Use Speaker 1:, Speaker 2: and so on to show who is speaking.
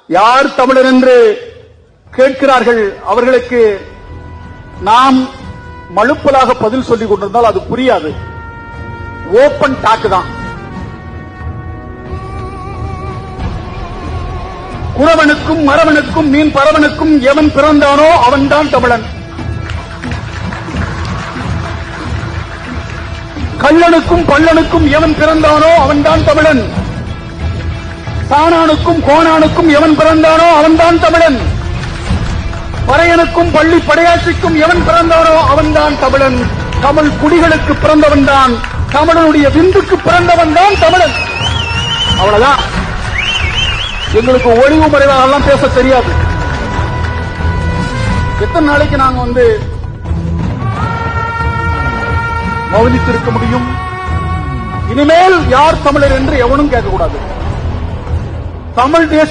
Speaker 1: யார் தமிழர் என்று கேட்கிறார்கள் அவர்களுக்கு நாம் மழுப்பலாக பதில் சொல்லிக் கொண்டிருந்தால் அது புரியாது. ஓபன் டாக் தான். குறவனுக்கும் மறவனுக்கும் மீன் பறவனுக்கும் எவன் பிறந்தானோ அவன்தான் தமிழன். கள்ளனுக்கும் பள்ளனுக்கும் எவன் பிறந்தானோ அவன்தான் தமிழன். சாணானுக்கும் கோணானுக்கும் எவன் பிறந்தானோ அவன்தான் தமிழன். பறையனுக்கும் பள்ளி படையாட்சிக்கும் எவன் பிறந்தானோ அவன்தான் தமிழன். தமிழ் குடிகளுக்கு பிறந்தவன் தான் தமிழனுடைய விந்துக்கு பிறந்தவன் தான் தமிழன். அவ்வளவுதான். எங்களுக்கு ஒளிவு மறைவாக பேச தெரியாது. எத்தனை நாளைக்கு நாங்க மௌனித்திருக்க முடியும்? இனிமேல் யார் தமிழர் என்று எவனும் கேட்கக்கூடாது. தமிழ் தேசிய